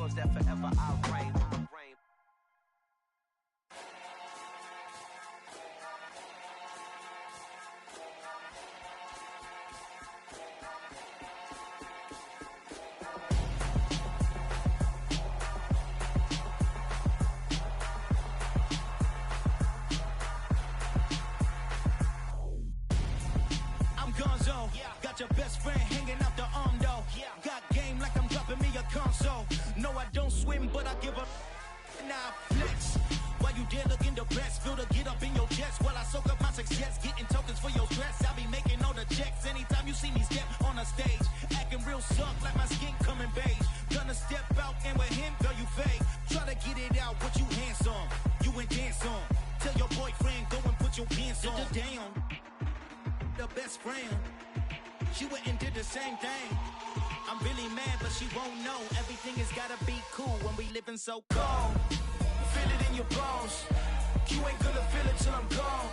yours that forever I'll reign. Got your best friend hanging out the arm though. Got game like I'm dropping me a console. No, I don't swim, but I give a now flex. While you there looking depressed, feel the get up in your chest while I soak up my success, getting tokens for your stress. I be making all the checks anytime you see me step on a stage, acting real suck like my skin coming beige. Gonna step out and with him, girl, you fake. Try to get it out, what you handsome, you and dance on. Tell your boyfriend go and put your pants on. Damn, the best friend. She went and did the same thing. I'm really mad, but she won't know. Everything has gotta be cool when we living so cold. Feel it in your bones. You ain't gonna feel it till I'm gone.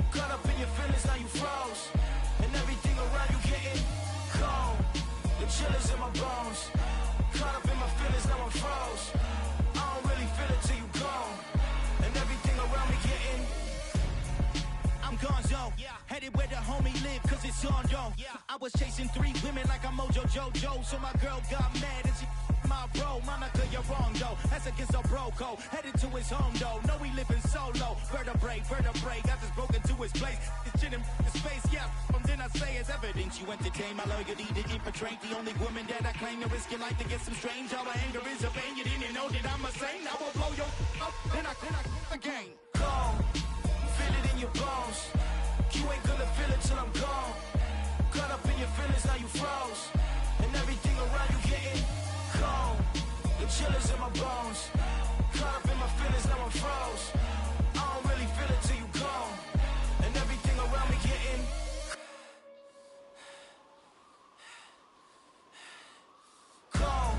Caught up in your feelings, now you froze. And everything around you getting cold. The chill is in my bones. Caught up in my feelings, now I'm froze. I don't really feel it till you gone. And everything around me getting I'm gonzo, headed where the homie live, cause it's on though. I was chasing 3 women like I'm Mojo Jojo, so my girl got mad and she my bro. Monica, you're wrong though, that's against our bro code. Headed to his home though, know we living solo. Vertebrae, got just broken to his place. It's chin in his face, then I say it's evidence you entertain my loyalty to infiltrate. The only woman that I claim to risk your life to get some strange. All my anger is a pain, you didn't know that I'm a saint. I will blow your up, then I again. Cold. Feel it in your bones. You ain't gonna feel it till I'm gone. Caught up in your feelings, now you froze. And everything around you getting cold. The chill is in my bones. Caught up in my feelings, now I'm froze. I don't really feel it till you gone. And everything around me getting cold.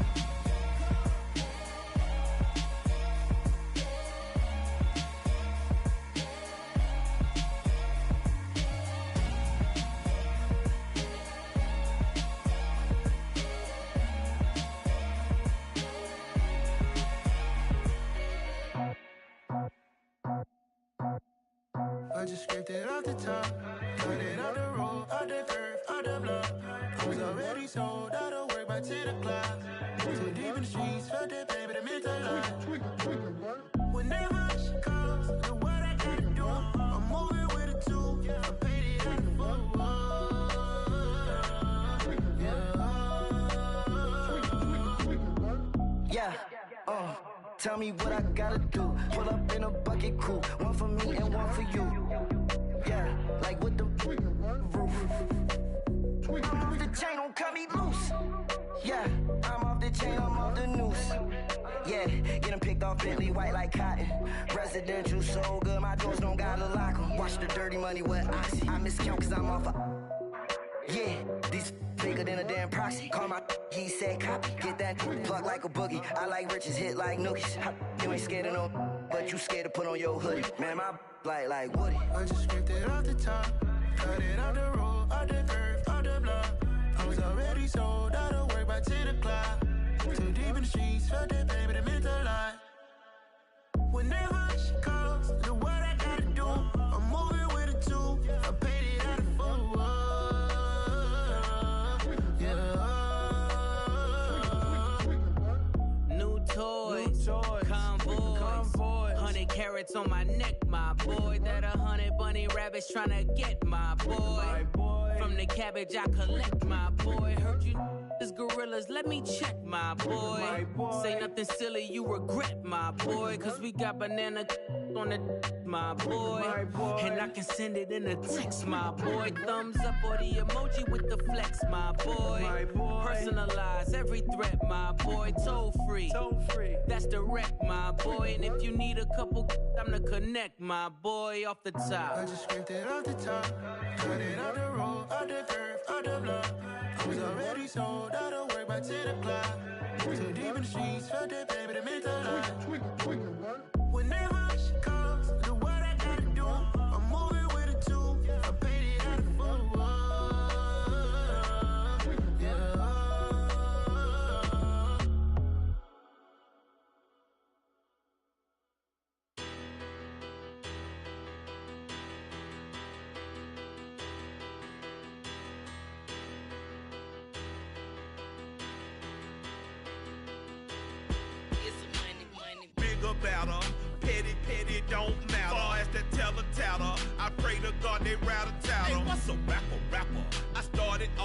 I just scraped it off the top, cut it out the road, out the curve, out the block. I was already sold, out of work by 10 o'clock. Too deep in the streets, felt that baby, the mental line. Whenever she calls, do what I gotta do. I'm moving with a 2, I paid it out the book. Tell me what I gotta do. Pull up in a bucket crew, one for me and one for you. Yeah, like with the roof. I'm off the chain, don't cut me loose. Yeah, I'm off the chain, I'm off the noose. Yeah, getting picked off Bentley white like cotton. Residential so good, my doors don't gotta lock 'em. Watch the dirty money with Oxy. I miscount cause I'm off a yeah, these bigger than a damn proxy. Call my he said copy. Get that plug like a boogie. I like riches, hit like nookies. You ain't scared of no, but you scared to put on your hoodie. Man, my like Woody. I just scraped it off the top, cut it out the road, out the curve, out the block. I was already sold, out of work by 10 o'clock. Too deep in the streets, felt that baby, the mental line. Whenever she calls, do what I gotta do. I'm moving with a 2, I paid it out of full. Convoy, 100 carats on my neck, my boy. That 100 bunny rabbits tryna get my boy. From the cabbage I collect, my boy. Heard you is gorillas, let me check, my boy. Say nothing silly, you regret, my boy. Cause we got banana on the my boy. And I can send it in a text, my boy. Thumbs up or the emoji with the flex, my boy. Personalize every threat, my boy. Toll free, that's direct, my boy. And if you need a couple, I'm the connect, my boy. Off the top, I just scraped it off the top, cut it out the road, out the curve, out the block. I was already sold, out of work by 10 o'clock. Too deep in the streets, felt that baby, the mental line. Whenever she calls, do what I gotta do. I'm moving with a 2, I paid it out of full.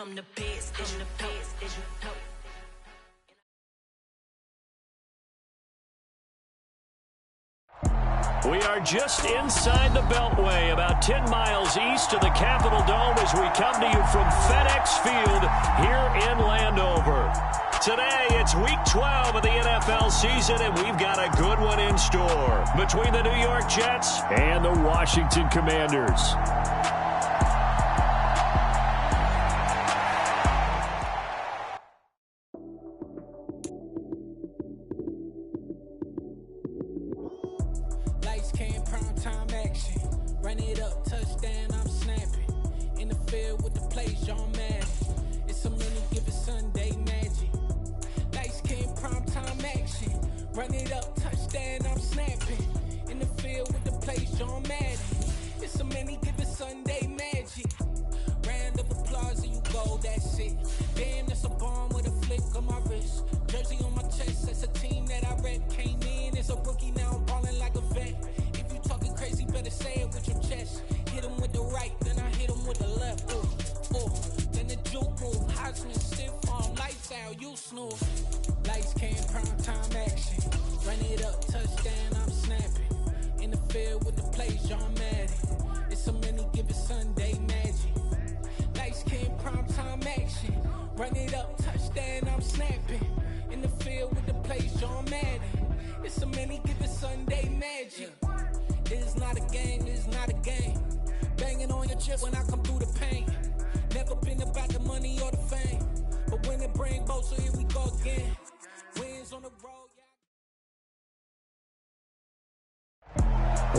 I'm the best, I'm the best, as you know. We are just inside the Beltway, about 10 miles east of the Capitol Dome as we come to you from FedEx Field here in Landover. Today, it's Week 12 of the NFL season, and we've got a good one in store between the New York Jets and the Washington Commanders. Lights came, prime time action. Run it up, touchdown, I'm snapping. In the field with the plays, John Madden. It's a mini given Sunday magic. Lights came, prime time action. Run it up, touchdown, I'm snapping. In the field with the plays, John Madden. It's a mini given Sunday magic. Round of applause and you go, that's it. Damn, that's a bomb with a flick on my wrist. Jersey on my chest, that's a team that I rep. Came in as a rookie, now I'm balling like a vet. If you talking crazy, better say it with your chest. Hit him with the right, then I hit him with the left. Then the juke move, Heisman, stiff arm, lights out, you snooze. Lights came, prime time action. Run it up, touchdown, I'm snapping. In the field with the plays, John Madden. It's a mini given Sunday magic. Lights came, prime time action. Run it up, touchdown, I'm snapping. In the field with the plays, John Madden. It's a mini given Sunday magic. This is not a game, this is not a game. Banging on your chest when I come through the paint. Never been about the money or the fame. But when it bring both, so here we go again. Wins on the road.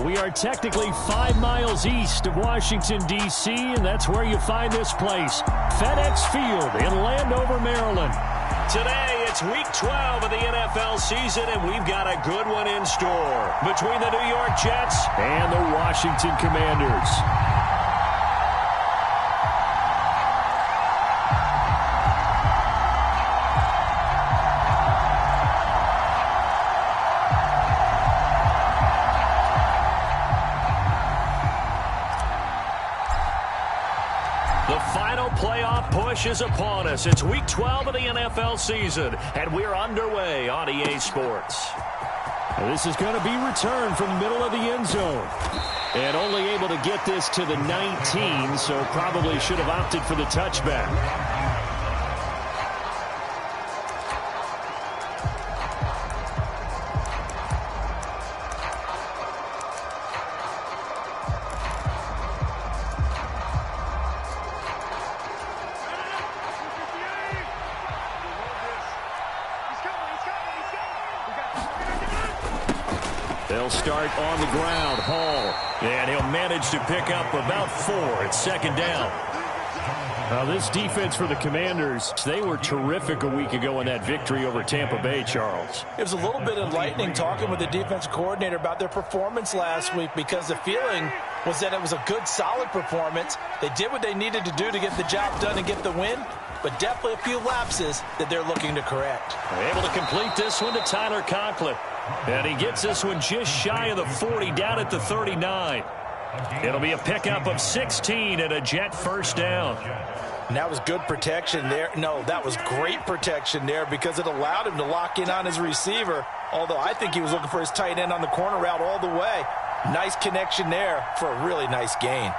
We are technically 5 miles east of Washington, D.C., and that's where you find this place, FedEx Field in Landover, Maryland. Today, it's Week 12 of the NFL season, and we've got a good one in store between the New York Jets and the Washington Commanders. The final playoff push is upon us. It's Week 12 of the NFL season, and we're underway on EA Sports. This is going to be returned from the middle of the end zone. And only able to get this to the 19, so probably should have opted for the touchback. They'll start on the ground, Hall, and he'll manage to pick up about 4 at second down. Now, this defense for the Commanders, they were terrific a week ago in that victory over Tampa Bay, Charles. It was a little bit enlightening talking with the defensive coordinator about their performance last week because the feeling was that it was a good, solid performance. They did what they needed to do to get the job done and get the win, but definitely a few lapses that they're looking to correct. They're able to complete this one to Tyler Conklin. And he gets this one just shy of the 40, down at the 39. It'll be a pickup of 16 and a Jet first down. And that was good protection there. No, that was great protection there because it allowed him to lock in on his receiver, although I think he was looking for his tight end on the corner route all the way. Nice connection there for a really nice gain.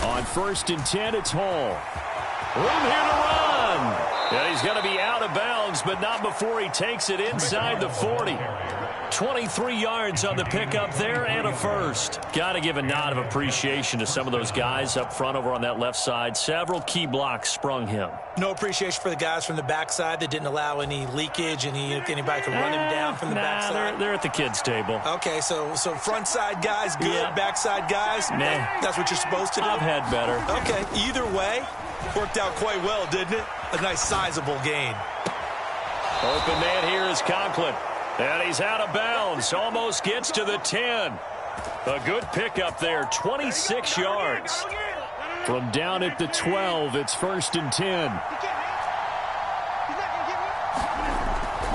On 1st and 10, it's Hall. Room here to run. And he's going to be out of bounds, but not before he takes it inside the 40. 23 yards on the pickup there and a first. Got to give a nod of appreciation to some of those guys up front over on that left side. Several key blocks sprung him. No appreciation for the guys from the backside that didn't allow any leakage, and anybody could run him down from the backside. They're at the kids' table. Okay, so front side guys good, yeah. Backside guys, nah. That's what you're supposed to do? I've had better. Okay, either way, worked out quite well, didn't it? A nice sizable gain. Open man here is Conklin. And he's out of bounds. Almost gets to the 10. A good pickup there. 26 yards. From down at the 12, it's 1st and 10.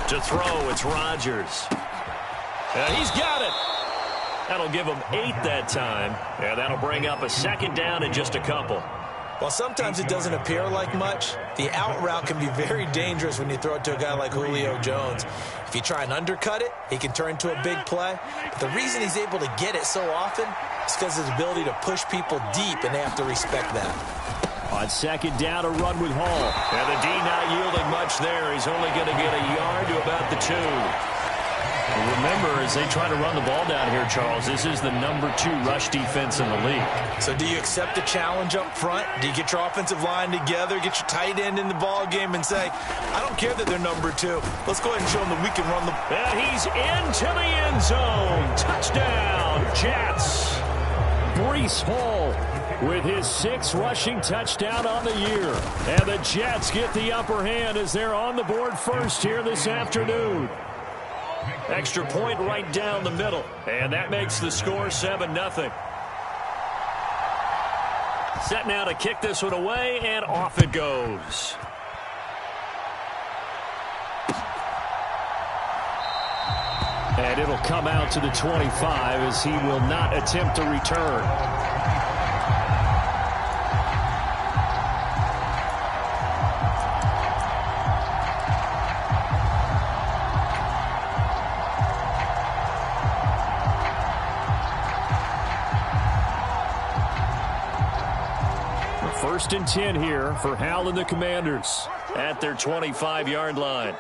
To throw, it's Rodgers. And he's got it. That'll give him 8 that time. And that'll bring up a 2nd down and just a couple. While sometimes it doesn't appear like much, the out route can be very dangerous when you throw it to a guy like Julio Jones. If you try and undercut it, he can turn into a big play. But the reason he's able to get it so often is because of his ability to push people deep, and they have to respect that. On 2nd down, a run with Hall. And the D not yielding much there. He's only going to get a yard to about the 2. Remember, as they try to run the ball down here, Charles, this is the number 2 rush defense in the league. So do you accept the challenge up front? Do you get your offensive line together, get your tight end in the ball game and say, I don't care that they're number 2. Let's go ahead and show them that we can run the... And he's into the end zone. Touchdown, Jets. Breece Hall with his 6th rushing touchdown on the year. And the Jets get the upper hand as they're on the board first here this afternoon. Extra point right down the middle. And that makes the score 7-0. Set now to kick this one away, and off it goes. And it'll come out to the 25 as he will not attempt to return. First and 10 here for Hal and the Commanders at their 25-yard line.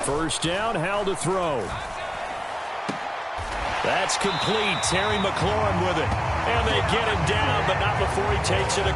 First down, Hal to throw. That's complete. Terry McLaurin with it. And they get him down, but not before he takes it.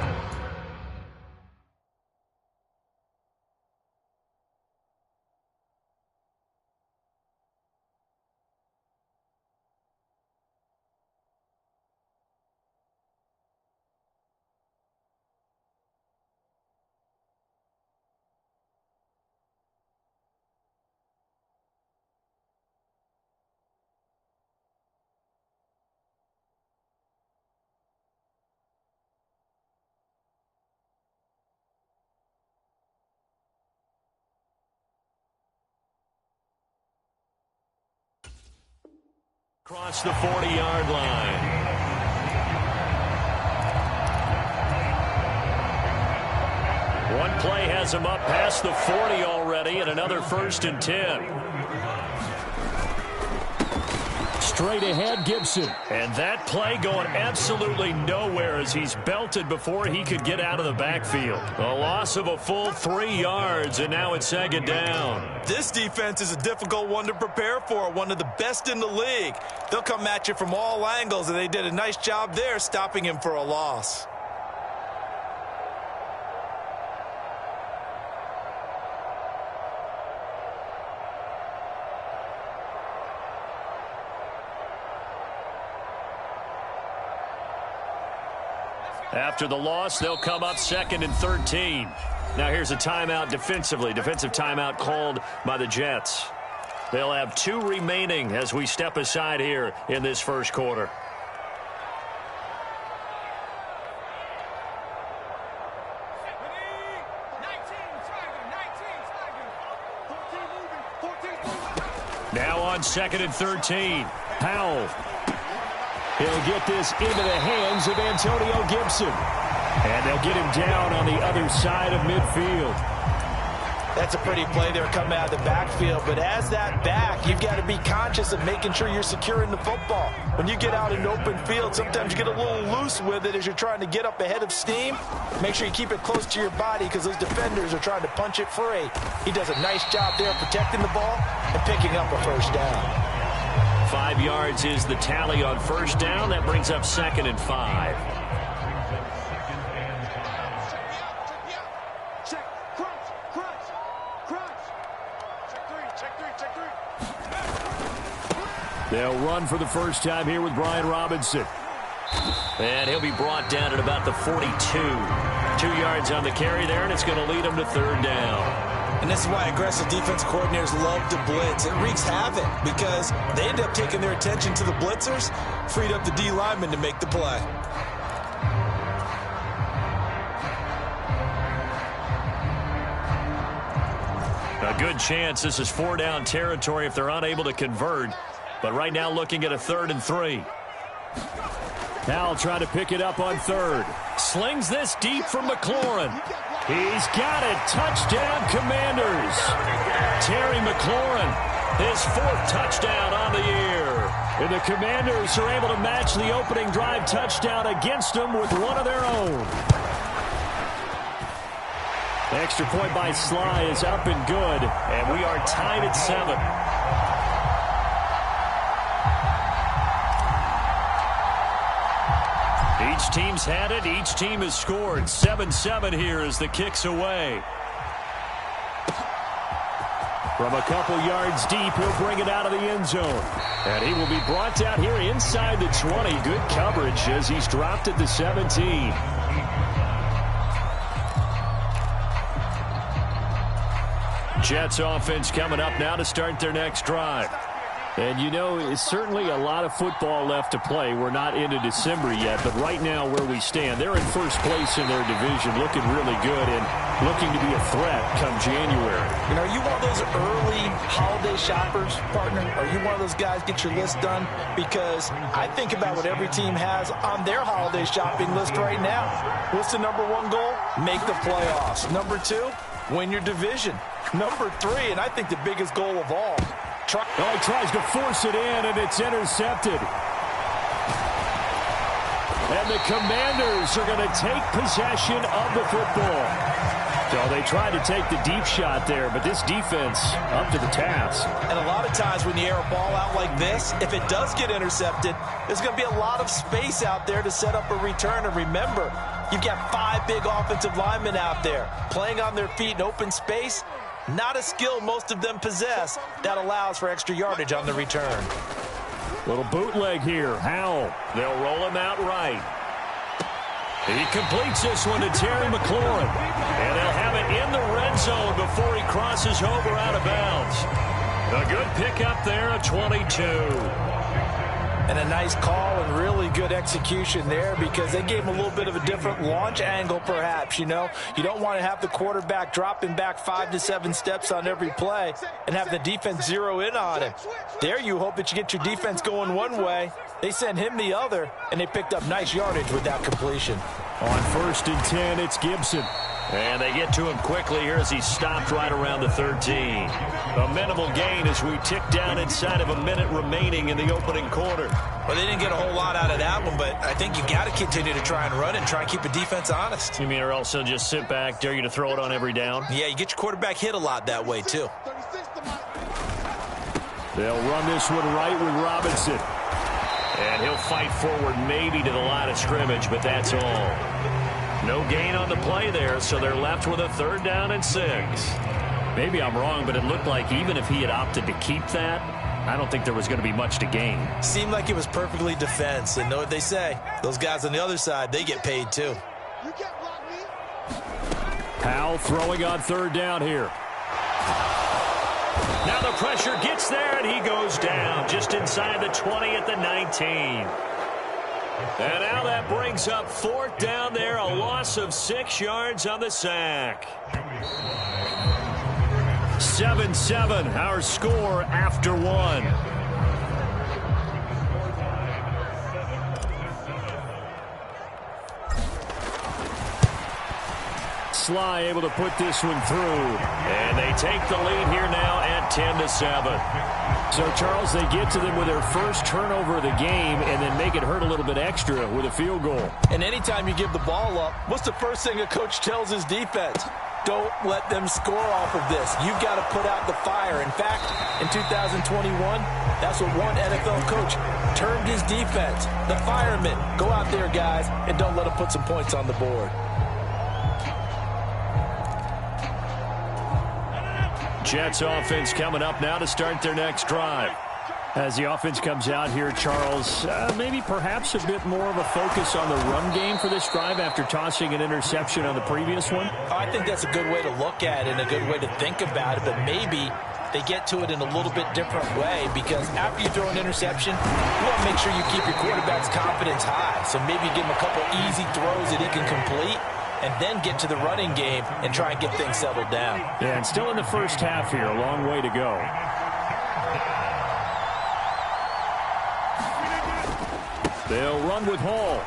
Across the 40-yard line. One play has him up past the 40 already, and another 1st and 10. Straight ahead, Gibson. And that play going absolutely nowhere as he's belted before he could get out of the backfield. A loss of a full 3 yards, and now it's 2nd down. This defense is a difficult one to prepare for, one of the best in the league. They'll come at you from all angles, and they did a nice job there stopping him for a loss. After the loss, they'll come up 2nd and 13. Now here's a timeout defensively. Defensive timeout called by the Jets. They'll have 2 remaining as we step aside here in this first quarter. Now on 2nd and 13. Powell. He'll get this into the hands of Antonio Gibson. And they'll get him down on the other side of midfield. That's a pretty play there coming out of the backfield. But as that back, you've got to be conscious of making sure you're securing the football. When you get out in open field, sometimes you get a little loose with it as you're trying to get up ahead of steam. Make sure you keep it close to your body because those defenders are trying to punch it free. He does a nice job there protecting the ball and picking up a first down. 5 yards is the tally on first down. That brings up 2nd and 5. They'll run for the first time here with Brian Robinson. And he'll be brought down at about the 42. 2 yards on the carry there, and it's going to lead him to 3rd down. And this is why aggressive defense coordinators love to blitz. It wreaks havoc because they end up taking their attention to the blitzers, freed up the D lineman to make the play. A good chance this is 4-down territory if they're unable to convert. But right now looking at a 3rd and 3. Now trying to pick it up on 3rd. Slings this deep from McLaurin. He's got it. Touchdown, Commanders. Terry McLaurin, his 4th touchdown on the year. And the Commanders are able to match the opening drive touchdown against them with one of their own. Extra point by Sly is up and good. And we are tied at 7. Each team's had it. Each team has scored. 7-7 here as the kick's away. From a couple yards deep, he'll bring it out of the end zone. And he will be brought down here inside the 20. Good coverage as he's dropped at the 17. Jets offense coming up now to start their next drive. And, you know, it's certainly a lot of football left to play. We're not into December yet, but right now where we stand, they're in first place in their division, looking really good and looking to be a threat come January. You know, are you one of those early holiday shoppers, partner? Are you one of those guys get your list done? Because I think about what every team has on their holiday shopping list right now. What's the number 1 goal? Make the playoffs. Number 2, win your division. Number 3, and I think the biggest goal of all, he tries to force it in, and it's intercepted. And the Commanders are going to take possession of the football. So they tried to take the deep shot there, but this defense up to the task. And a lot of times when you air a ball out like this, if it does get intercepted, there's going to be a lot of space out there to set up a return. And remember, you've got 5 big offensive linemen out there playing on their feet in open space. Not a skill most of them possess that allows for extra yardage on the return. Little bootleg here. Howell. They'll roll him out right. He completes this one to Terry McLaurin. And they'll have it in the red zone before he crosses over out of bounds. A good pickup there at 22. And a nice call and really good execution there because they gave him a little bit of a different launch angle perhaps, you know. You don't want to have the quarterback dropping back 5 to 7 steps on every play and have the defense zero in on him. There you hope that you get your defense going one way. They send him the other, and they picked up nice yardage with that completion. On 1st and 10, it's Gibson. And they get to him quickly here as he stopped right around the 13. A minimal gain as we tick down inside of a minute remaining in the opening quarter. Well, they didn't get a whole lot out of that one, but I think you got to continue to try and run and try and keep the defense honest. You mean or else they'll just sit back, dare you to throw it on every down? Yeah, you get your quarterback hit a lot that way, too. They'll run this one right with Robinson. And he'll fight forward maybe to the line of scrimmage, but that's all. No gain on the play there, so they're left with a 3rd down and 6. Maybe I'm wrong, but it looked like even if he had opted to keep that, I don't think there was going to be much to gain. Seemed like it was perfectly defense. And know what they say? Those guys on the other side, they get paid too. Powell throwing on third down here. Now the pressure gets there, and he goes down just inside the 20 at the 19. And now that brings up fourth down there, a loss of 6 yards on the sack. 7-7, our score after one. Sly able to put this one through. And they take the lead here now at 10-7. So, Charles, they get to them with their first turnover of the game and then make it hurt a little bit extra with a field goal. And anytime you give the ball up, what's the first thing a coach tells his defense? Don't let them score off of this. You've got to put out the fire. In fact, in 2021, that's what one NFL coach termed his defense. The firemen. Go out there, guys, and don't let them put some points on the board. Jets offense coming up now to start their next drive. As the offense comes out here, Charles, maybe perhaps a bit more of a focus on the run game for this drive after tossing an interception on the previous one? I think that's a good way to look at it and a good way to think about it, but maybe they get to it in a little bit different way because after you throw an interception, you want to make sure you keep your quarterback's confidence high. So maybe give him a couple easy throws that he can complete and then get to the running game and try and get things settled down. Yeah, and still in the first half here, a long way to go. They'll run with Hall.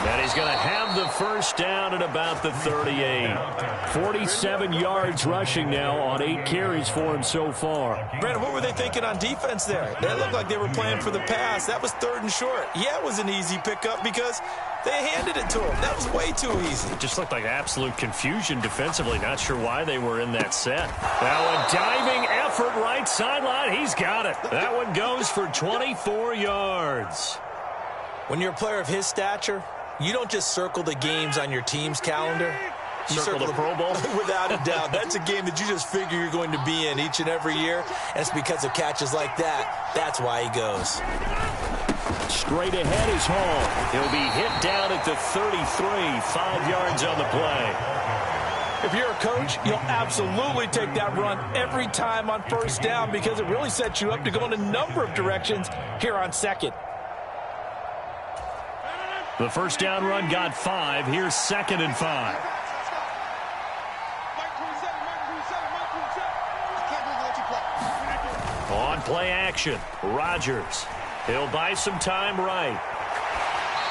And he's going to have the first down at about the 38. 47 yards rushing now on 8 carries for him so far. Brandon, what were they thinking on defense there? They looked like they were playing for the pass. That was 3rd and short. Yeah, it was an easy pickup because they handed it to him. That was way too easy. It just looked like absolute confusion defensively. Not sure why they were in that set. Now a diving effort right sideline. He's got it. That one goes for 24 yards. When you're a player of his stature, you don't just circle the games on your team's calendar. You circle the Pro Bowl? Without a doubt. That's a game that you just figure you're going to be in each and every year. And it's because of catches like that. That's why he goes. Straight ahead is Hall. He'll be hit down at the 33, 5 yards on the play. If you're a coach, you'll absolutely take that run every time on first down because it really sets you up to go in a number of directions here on second. The first down run got 5. Here's 2nd and 5. On play action, Rodgers. He'll buy some time right.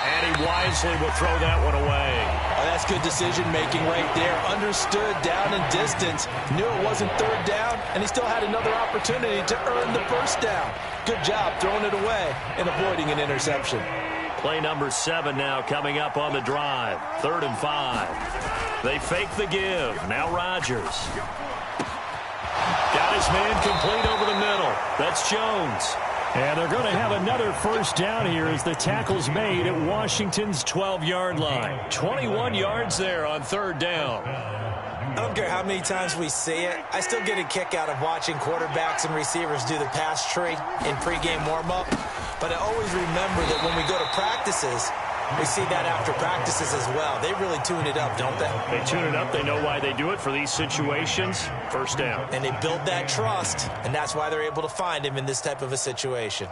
And he wisely will throw that one away. Oh, that's good decision-making right there. Understood down and distance. Knew it wasn't 3rd down, and he still had another opportunity to earn the first down. Good job throwing it away and avoiding an interception. Play number 7 now coming up on the drive. 3rd and 5. They fake the give. Now Rodgers. Got his man complete over the middle. That's Jones. And they're going to have another first down here as the tackle's made at Washington's 12-yard line. 21 yards there on 3rd down. I don't care how many times we see it. I still get a kick out of watching quarterbacks and receivers do the pass tree in pregame warm-up. But I always remember that when we go to practices, we see that after practices as well. They really tune it up, don't they? They tune it up. They know why they do it for these situations. First down. And they build that trust, and that's why they're able to find him in this type of a situation.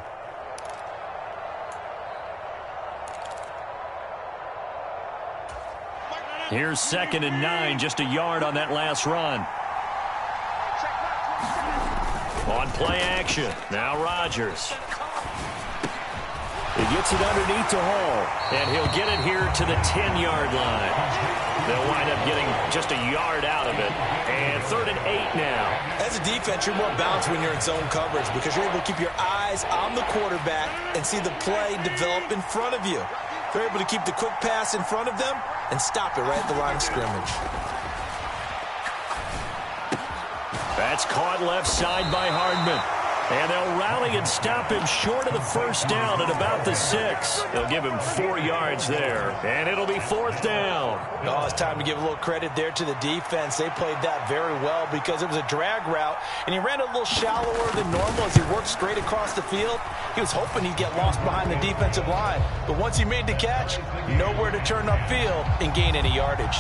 Here's 2nd and 9, just a yard on that last run. On play action, now Rodgers. He gets it underneath to Hall, and he'll get it here to the 10-yard line. They'll wind up getting just a yard out of it, and 3rd and 8 now. As a defense, you're more balanced when you're in zone coverage because you're able to keep your eyes on the quarterback and see the play develop in front of you. They're able to keep the quick pass in front of them and stop it right at the line of scrimmage. That's caught left side by Hardman. And they'll rally and stop him short of the first down at about the 6. They'll give him 4 yards there, and it'll be 4th down. Oh, it's time to give a little credit there to the defense. They played that very well because it was a drag route, and he ran a little shallower than normal as he worked straight across the field. He was hoping he'd get lost behind the defensive line, but once he made the catch, nowhere to turn upfield and gain any yardage.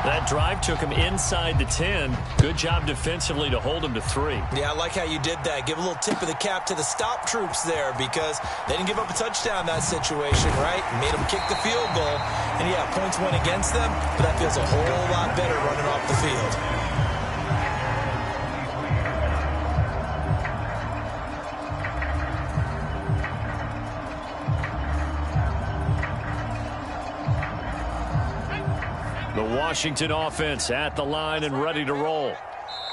That drive took him inside the 10. Good job defensively to hold him to 3. Yeah, I like how you did that. Give a little tip of the cap to the stop troops there because they didn't give up a touchdown in that situation, right? Made them kick the field goal. And, yeah, points went against them, but that feels a whole lot better running off the field. The Washington offense at the line and ready to roll.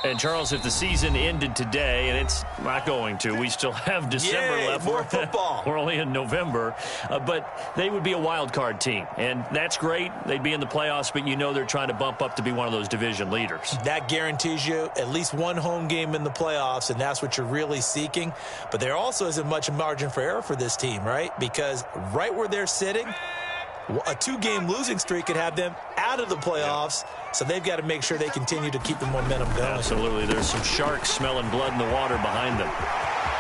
And, Charles, if the season ended today, and it's not going to, we still have December left. More football. We're only in November. But they would be a wild card team. And that's great. They'd be in the playoffs, but you know they're trying to bump up to be one of those division leaders. That guarantees you at least one home game in the playoffs, and that's what you're really seeking. But there also isn't much margin for error for this team, right? Because right where they're sitting, a 2-game losing streak could have them out of the playoffs, so they've got to make sure they continue to keep the momentum going. Absolutely. There's some sharks smelling blood in the water behind them.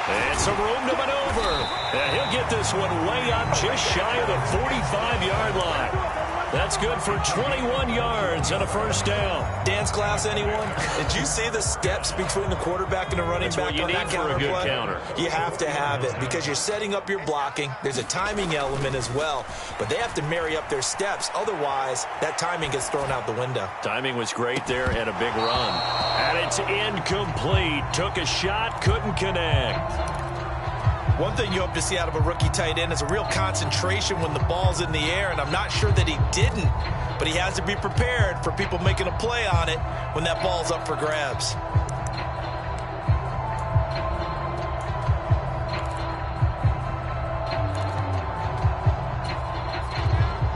And some room to maneuver. And he'll get this one way up just shy of the 45-yard line. That's good for 21 yards and a first down. Dance class, anyone? Did you see the steps between the quarterback and the running back on that counter play? That's what you need for a good counter. You have to have it because you're setting up your blocking. There's a timing element as well, but they have to marry up their steps. Otherwise, that timing gets thrown out the window. Timing was great there and a big run. And it's incomplete. Took a shot, couldn't connect. One thing you hope to see out of a rookie tight end is a real concentration when the ball's in the air, and I'm not sure that he didn't, but he has to be prepared for people making a play on it when that ball's up for grabs.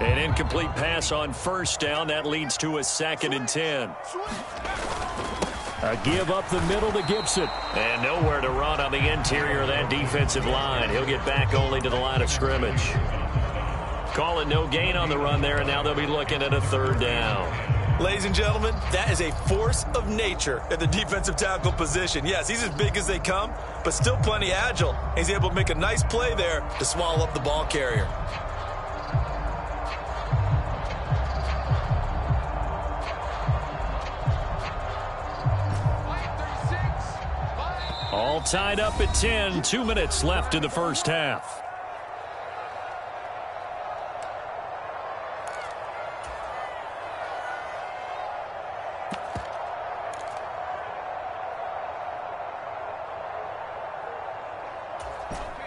An incomplete pass on first down. That leads to a 2nd and 10. A give up the middle to Gibson. And nowhere to run on the interior of that defensive line. He'll get back only to the line of scrimmage. Call it no gain on the run there, and now they'll be looking at a 3rd down. Ladies and gentlemen, that is a force of nature at the defensive tackle position. Yes, he's as big as they come, but still plenty agile. He's able to make a nice play there to swallow up the ball carrier. All tied up at 10. 2 minutes left in the first half.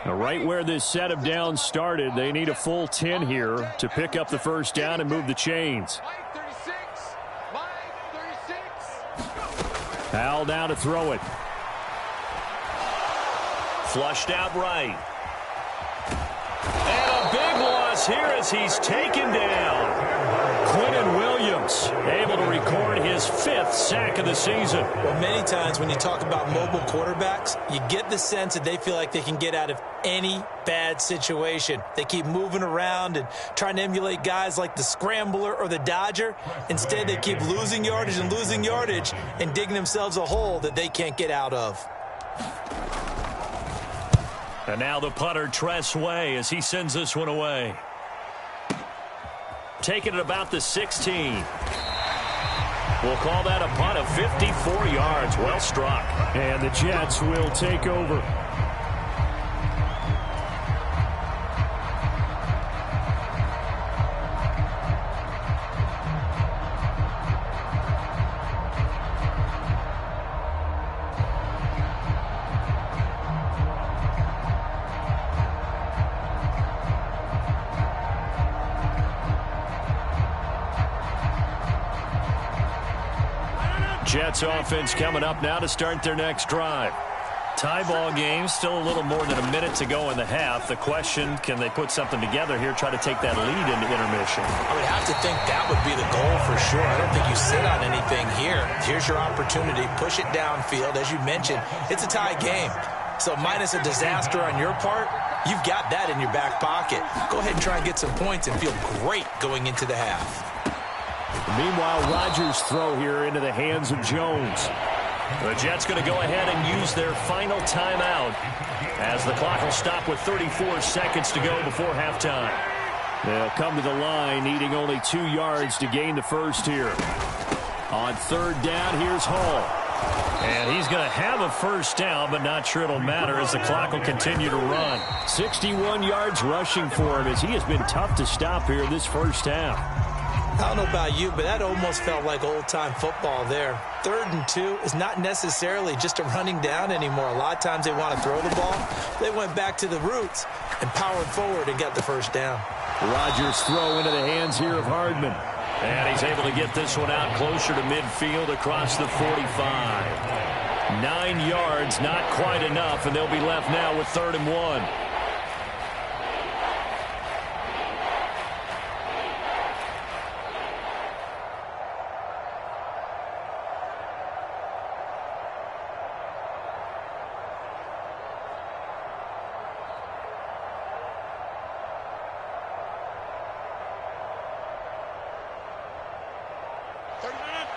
Now, right where this set of downs started, they need a full 10 here to pick up the first down and move the chains. Howell down to throw it. Flushed out right. And a big loss here as he's taken down. Quinton Williams able to record his 5th sack of the season. Well, many times when you talk about mobile quarterbacks, you get the sense that they feel like they can get out of any bad situation. They keep moving around and trying to emulate guys like the Scrambler or the Dodger. Instead, they keep losing yardage and digging themselves a hole that they can't get out of. And now the punter, Tress Way, as he sends this one away. Taking it about the 16. We'll call that a punt of 54 yards. Well struck. And the Jets will take over. Jets offense coming up now to start their next drive. Tie ball game, still a little more than a minute to go in the half. The question, can they put something together here, try to take that lead into intermission? I would have to think that would be the goal for sure. I don't think you sit on anything here. Here's your opportunity. Push it downfield. As you mentioned, it's a tie game. So minus a disaster on your part, you've got that in your back pocket. Go ahead and try and get some points and feel great going into the half. Meanwhile, Rodgers' throw here into the hands of Jones. The Jets going to go ahead and use their final timeout as the clock will stop with 34 seconds to go before halftime. They'll come to the line needing only 2 yards to gain the first here. On third down, here's Hall. And he's going to have a first down, but not sure it'll matter as the clock will continue to run. 61 yards rushing for him as he has been tough to stop here this first half. I don't know about you, but that almost felt like old-time football there. 3rd and 2 is not necessarily just a running down anymore. A lot of times they want to throw the ball. They went back to the roots and powered forward and got the first down. Rodgers' throw into the hands here of Hardman. And he's able to get this one out closer to midfield across the 45. 9 yards, not quite enough, and they'll be left now with 3rd and 1.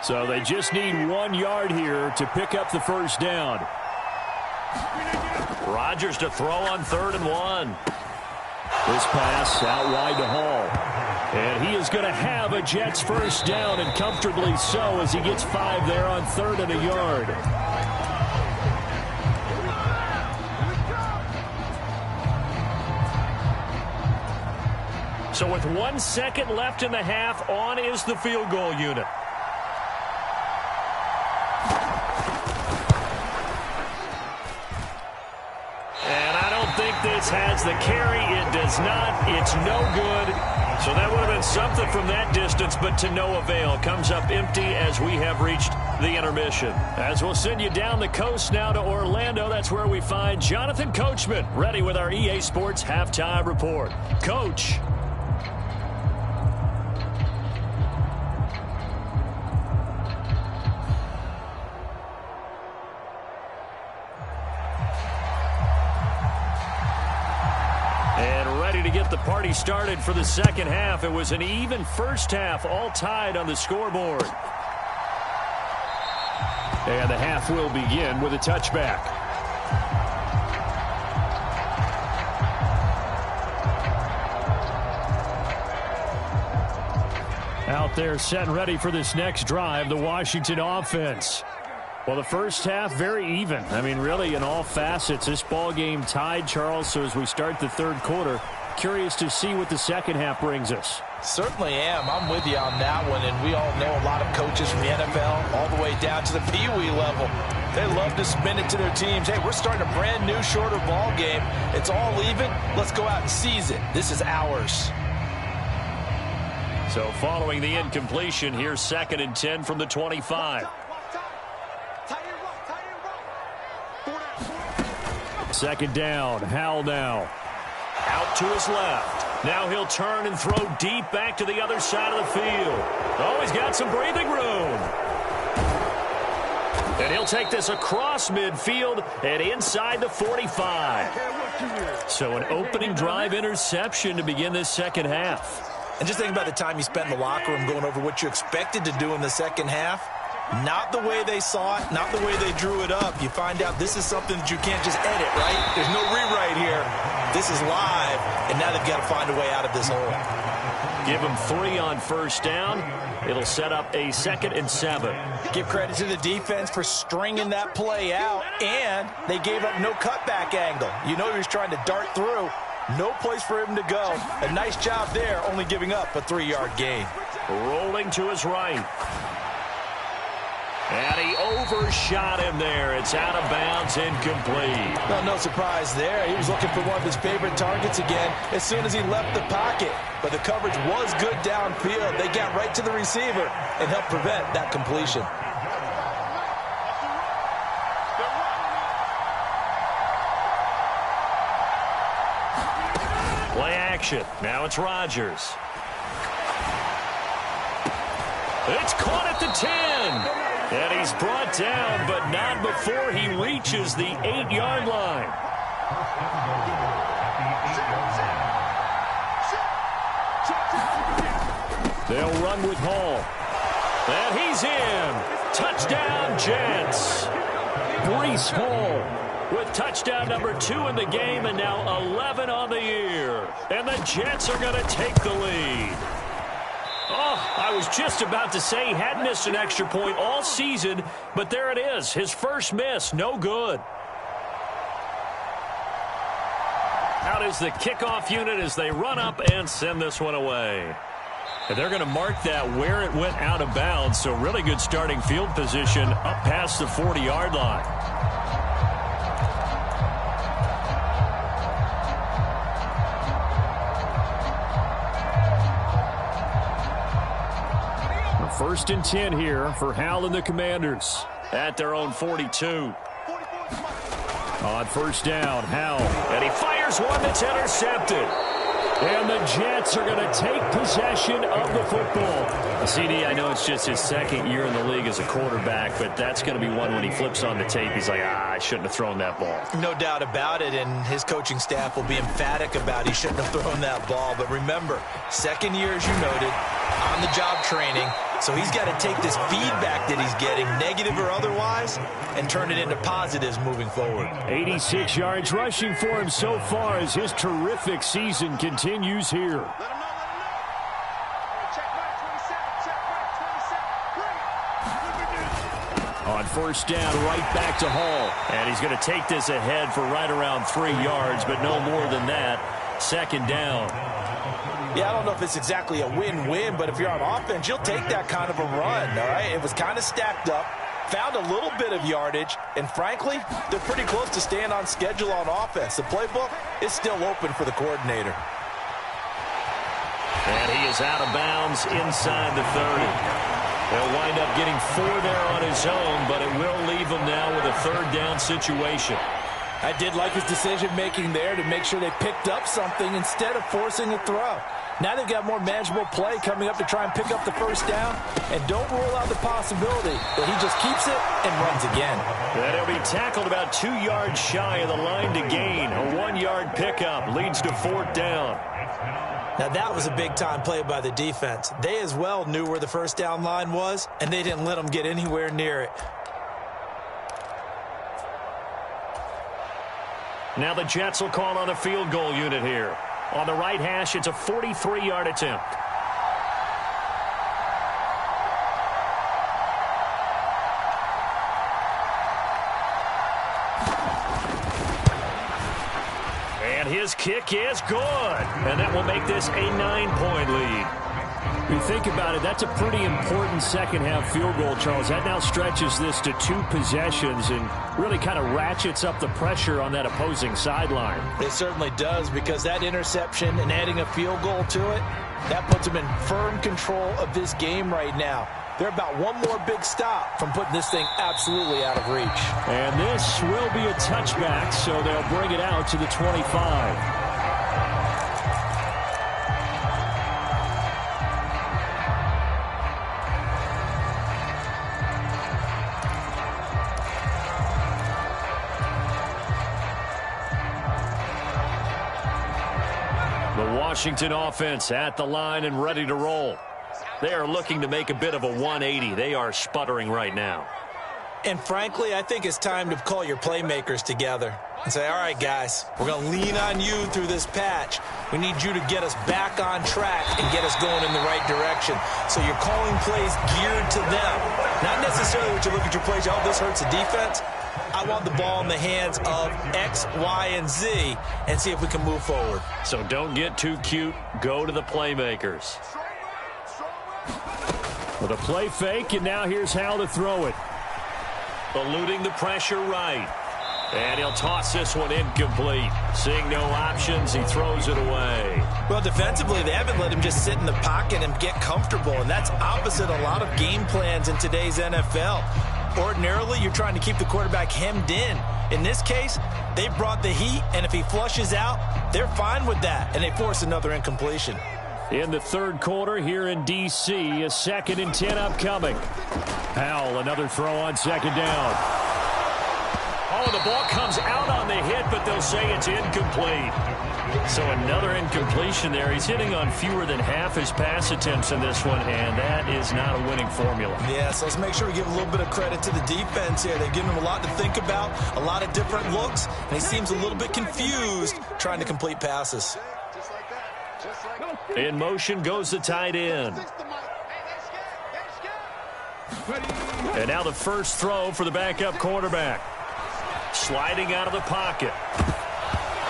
So they just need 1 yard here to pick up the first down. Rodgers to throw on 3rd and 1. This pass out wide to Hall. And he is going to have a Jets first down, and comfortably so, as he gets 5 there on 3rd and a yard. So with 1 second left in the half, on is the field goal unit. This has the carry. It does not. It's no good. So that would have been something from that distance, but to no avail. Comes up empty as we have reached the intermission. As we'll send you down the coast now to Orlando, that's where we find Jonathan Coachman ready with our EA Sports Halftime Report. Coach. To get the party started for the second half. It was an even first half, all tied on the scoreboard. And the half will begin with a touchback. Out there set and ready for this next drive, the Washington offense. Well, the first half, very even. I mean, really, in all facets, this ball game tied, Charles. So as we start the third quarter, curious to see what the second half brings us. Certainly am. I'm with you on that one. And we all know a lot of coaches from the NFL all the way down to the Pee Wee level. They love to spin it to their teams. Hey, we're starting a brand new, shorter ball game. It's all even. Let's go out and seize it. This is ours. So following the incompletion, here's 2nd and 10 from the 25. Second down. Howell now. Out to his left. Now he'll turn and throw deep back to the other side of the field. Oh, he's got some breathing room. And he'll take this across midfield and inside the 45. So an opening drive interception to begin this second half. And just think about the time you spent in the locker room going over what you expected to do in the second half. Not the way they saw it, not the way they drew it up. You find out this is something that you can't just edit, right? There's no rewrite here. This is live, and now they've got to find a way out of this hole. Give them 3 on first down. It'll set up a 2nd and 7. Give credit to the defense for stringing that play out, and they gave up no cutback angle. You know he was trying to dart through. No place for him to go. A nice job there, only giving up a 3-yard gain. Rolling to his right. And he overshot him there. It's out of bounds, incomplete. Well, no surprise there. He was looking for one of his favorite targets again as soon as he left the pocket. But the coverage was good downfield. They got right to the receiver and helped prevent that completion. Play action. Now it's Rodgers. It's caught at the 10. And he's brought down, but not before he reaches the 8-yard line. They'll run with Hall. And he's in. Touchdown, Jets. Breece Hall with touchdown number 2 in the game, and now 11 on the year. And the Jets are going to take the lead. Oh, I was just about to say he hadn't missed an extra point all season, but there it is. His first miss, no good. Out is the kickoff unit as they run up and send this one away. And they're going to mark that where it went out of bounds, so really good starting field position up past the 40-yard line. First and 10 here for Hal and the Commanders at their own 42. On first down, Hal, and he fires one that's intercepted. And the Jets are going to take possession of the football. CD, I know it's just his second year in the league as a quarterback, but that's going to be one when he flips on the tape. He's like, I shouldn't have thrown that ball. No doubt about it, and his coaching staff will be emphatic about he shouldn't have thrown that ball. But remember, second year, as you noted, on-the-job training. So he's got to take this feedback that he's getting, negative or otherwise, and turn it into positives moving forward. 86 yards rushing for him so far as his terrific season continues here. On first down, right back to Hall. And he's going to take this ahead for right around 3 yards, but no more than that. Second down. Yeah, I don't know if it's exactly a win-win, but if you're on offense, you'll take that kind of a run, all right? It was kind of stacked up, found a little bit of yardage, and frankly, they're pretty close to staying on schedule on offense. The playbook is still open for the coordinator. And he is out of bounds inside the 30. They'll wind up getting 4 there on his own, but it will leave him now with a third down situation. I did like his decision-making there to make sure they picked up something instead of forcing a throw. Now they've got more manageable play coming up to try and pick up the first down, and don't rule out the possibility that he just keeps it and runs again. And he'll be tackled about 2 yards shy of the line to gain. A 1-yard pickup leads to fourth down. Now that was a big-time play by the defense. They as well knew where the first down line was, and they didn't let them get anywhere near it. Now the Jets will call on a field goal unit here. On the right hash, it's a 43-yard attempt. And his kick is good. And that will make this a 9-point lead. You think about it, that's a pretty important second-half field goal, Charles. That now stretches this to 2 possessions and really kind of ratchets up the pressure on that opposing sideline. It certainly does, because that interception and adding a field goal to it, that puts them in firm control of this game right now. They're about one more big stop from putting this thing absolutely out of reach. And this will be a touchback, so they'll bring it out to the 25. Washington offense at the line and ready to roll. They are looking to make a bit of a 180. They are sputtering right now. And frankly, I think it's time to call your playmakers together and say, all right, guys, we're going to lean on you through this patch. We need you to get us back on track and get us going in the right direction. So you're calling plays geared to them. Not necessarily what you look at your plays, oh, this hurts the defense. I want the ball in the hands of X, Y, and Z and see if we can move forward. So don't get too cute. Go to the playmakers. With a play fake, and now here's Hal to throw it. Eluding the pressure right. And he'll toss this one incomplete. Seeing no options, he throws it away. Well, defensively, they haven't let him just sit in the pocket and get comfortable, and that's opposite a lot of game plans in today's NFL. Ordinarily, you're trying to keep the quarterback hemmed in. In this case, they brought the heat, and if he flushes out, they're fine with that, and they force another incompletion. in the third quarter here in D.C. A 2nd and 10 upcoming. Powell, another throw on 2nd down. Oh, the ball comes out on the hit, but they'll say it's incomplete. So another incompletion there. He's hitting on fewer than half his pass attempts in this one, and that is not a winning formula. Yeah, so let's make sure we give a little bit of credit to the defense here. They've given him a lot to think about, a lot of different looks, and he seems a little bit confused trying to complete passes. In motion goes the tight end. And now the first throw for the backup quarterback. Sliding out of the pocket.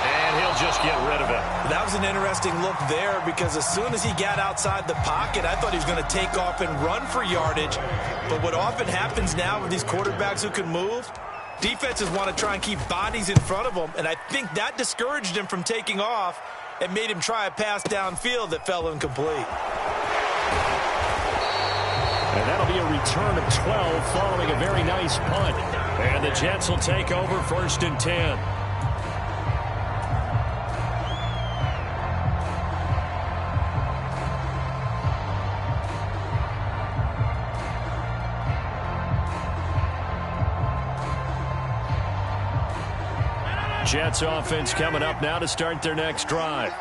And he'll just get rid of it. That was an interesting look there because as soon as he got outside the pocket, I thought he was going to take off and run for yardage. But what often happens now with these quarterbacks who can move, defenses want to try and keep bodies in front of them. And I think that discouraged him from taking off and made him try a pass downfield that fell incomplete. And that'll be a return of 12 following a very nice punt. And the Jets will take over 1st and 10. Jets offense coming up now to start their next drive.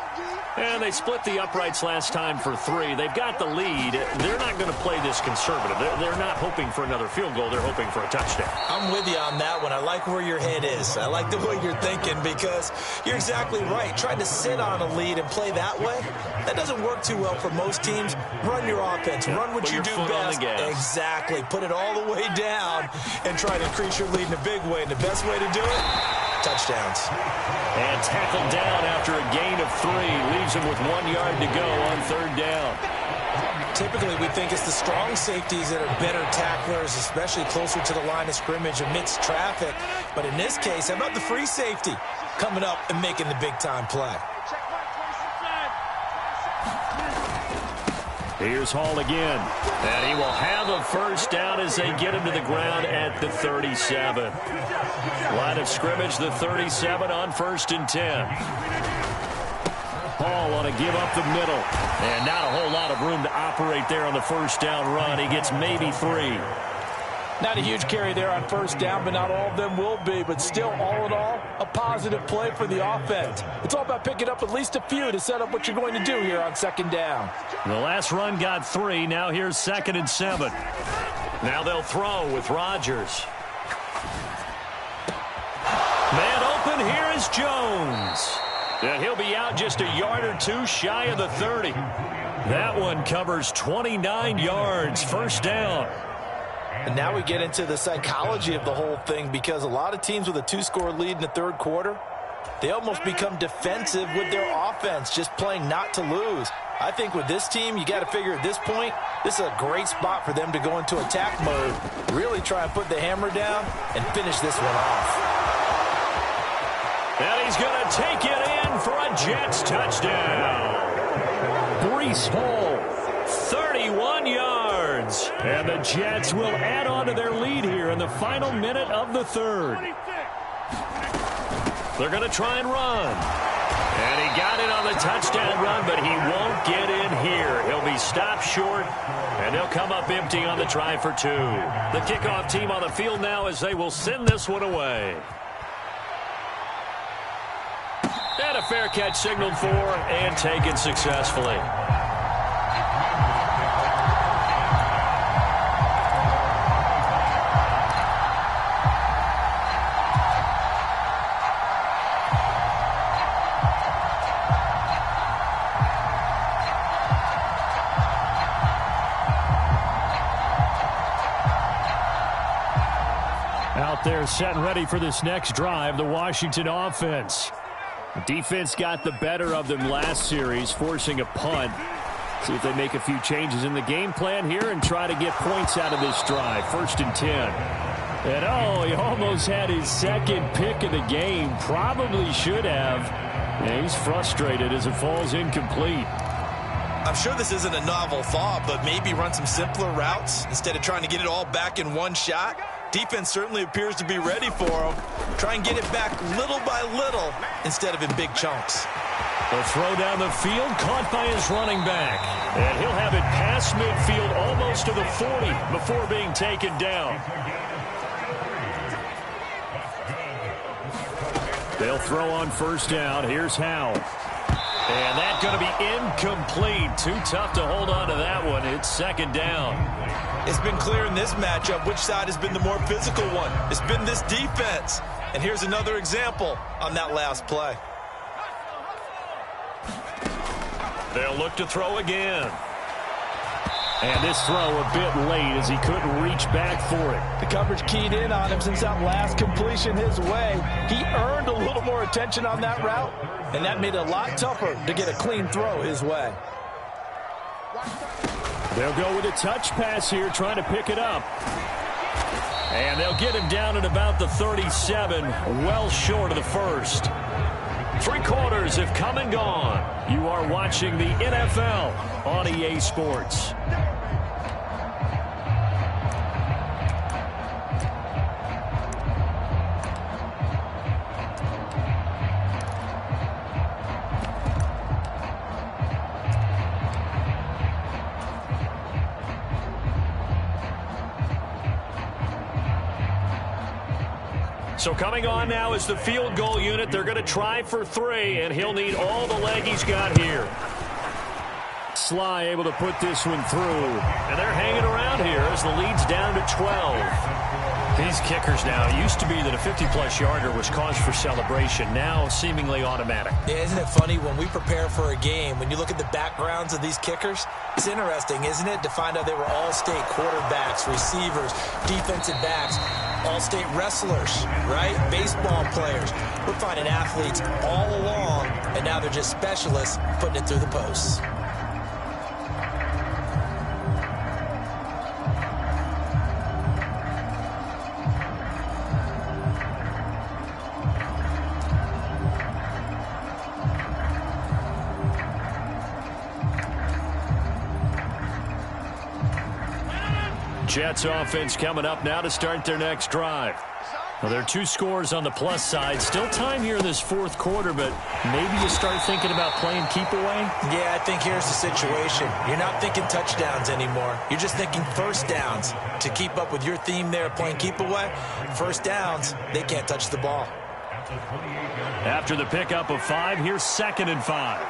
And they split the uprights last time for 3. They've got the lead. They're not going to play this conservative. They're not hoping for another field goal. They're hoping for a touchdown. I'm with you on that one. I like where your head is. I like the way you're thinking because you're exactly right. Trying to sit on a lead and play that way, that doesn't work too well for most teams. Run your offense. Run what you do best. Exactly. Put it all the way down and try to increase your lead in a big way. And the best way to do it, touchdowns. And tackled down after a gain of 3. Leaves him with 1 yard to go on 3rd down. Typically, we think it's the strong safeties that are better tacklers, especially closer to the line of scrimmage amidst traffic. But in this case, how about the free safety coming up and making the big-time play? Here's Hall again. And he will have a first down as they get him to the ground at the 37. Line of scrimmage, the 37 on 1st and 10. Hall on a give up the middle. And not a whole lot of room to operate there on the first down run. He gets maybe 3. Not a huge carry there on first down, but not all of them will be. But still, all in all, a positive play for the offense. It's all about picking up at least a few to set up what you're going to do here on 2nd down. The last run got 3. Now here's 2nd and 7. Now they'll throw with Rodgers. Man open, here is Jones. And he'll be out just a yard or 2 shy of the 30. That one covers 29 yards. First down. And now we get into the psychology of the whole thing because a lot of teams with a 2-score lead in the 3rd quarter, they almost become defensive with their offense, just playing not to lose. I think with this team, you got to figure at this point, this is a great spot for them to go into attack mode, really try and put the hammer down and finish this one off. And he's going to take it in for a Jets touchdown. Breece Hall, 31 yards. And the Jets will add on to their lead here in the final minute of the 3rd. They're going to try and run. And he got it on the touchdown run, but he won't get in here. He'll be stopped short, and they'll come up empty on the try for 2. The kickoff team on the field now as they will send this one away. And a fair catch signaled for and taken successfully. Out there set and ready for this next drive, the Washington offense. Defense got the better of them last series, forcing a punt. See if they make a few changes in the game plan here and try to get points out of this drive. 1st and 10. And oh, he almost had his 2nd pick of the game. Probably should have. And he's frustrated as it falls incomplete. I'm sure this isn't a novel thought, but maybe run some simpler routes instead of trying to get it all back in one shot. Defense certainly appears to be ready for him. Try and get it back little by little instead of in big chunks. The throw down the field, caught by his running back. And he'll have it past midfield almost to the 40 before being taken down. They'll throw on first down. Here's Howe. And that's going to be incomplete. Too tough to hold on to that one. It's second down. It's been clear in this matchup which side has been the more physical one. It's been this defense. And here's another example on that last play. They'll look to throw again. And this throw a bit late as he couldn't reach back for it. The coverage keyed in on him since that last completion his way. He earned a little more attention on that route, and that made it a lot tougher to get a clean throw his way. They'll go with a touch pass here, trying to pick it up. And they'll get him down at about the 37, well short of the first. 3 quarters have come and gone. You are watching the NFL on EA Sports. So coming on now is the field goal unit. They're going to try for 3, and he'll need all the leg he's got here. Sly able to put this one through, and they're hanging around here as the lead's down to 12. These kickers now, it used to be that a 50-plus yarder was cause for celebration. Now seemingly automatic. Yeah, isn't it funny when we prepare for a game, when you look at the backgrounds of these kickers, it's interesting, isn't it, to find out they were all-state quarterbacks, receivers, defensive backs, all-state wrestlers, right? Baseball players. We're finding athletes all along, and now they're just specialists putting it through the posts. Jets offense coming up now to start their next drive. Well, there are 2 scores on the plus side. Still time here in this 4th quarter, but maybe you start thinking about playing keep away? Yeah, I think here's the situation. You're not thinking touchdowns anymore. You're just thinking first downs. To keep up with your theme there, playing keep away, first downs, they can't touch the ball. After the pickup of 5, here's 2nd and 5.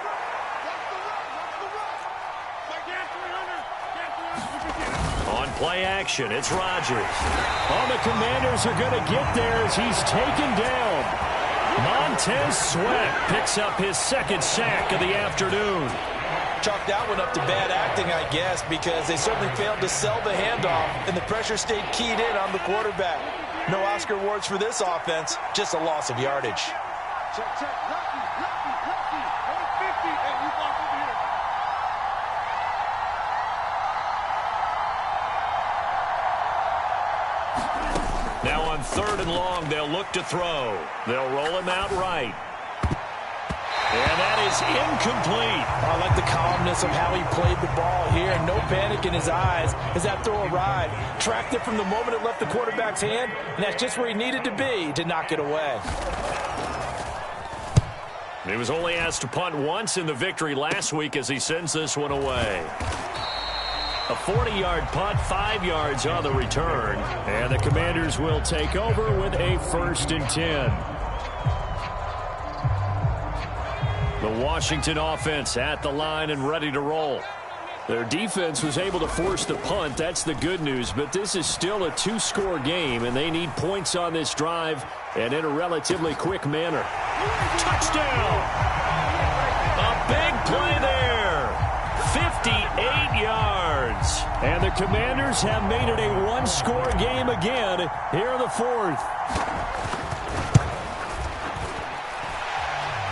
Play action. It's Rodgers. Oh, the Commanders are going to get there as he's taken down. Montez Sweat picks up his 2nd sack of the afternoon. Chalk that one up to bad acting, I guess, because they certainly failed to sell the handoff, and the pressure stayed keyed in on the quarterback. No Oscar awards for this offense, just a loss of yardage. Check, check. Lucky. Number 50, and we walk over here. Now on 3rd and long, they'll look to throw. They'll roll him out right. And that is incomplete. I like the calmness of how he played the ball here. No panic in his eyes as that throw arrived. Tracked it from the moment it left the quarterback's hand, and that's just where he needed to be to knock it away. He was only asked to punt once in the victory last week as he sends this one away. A 40-yard punt, 5 yards on the return. And the Commanders will take over with a 1st and 10. The Washington offense at the line and ready to roll. Their defense was able to force the punt. That's the good news. But this is still a 2-score game, and they need points on this drive and in a relatively quick manner. Touchdown! A big play there. 58 yards. And the Commanders have made it a 1-score game again here in the 4th.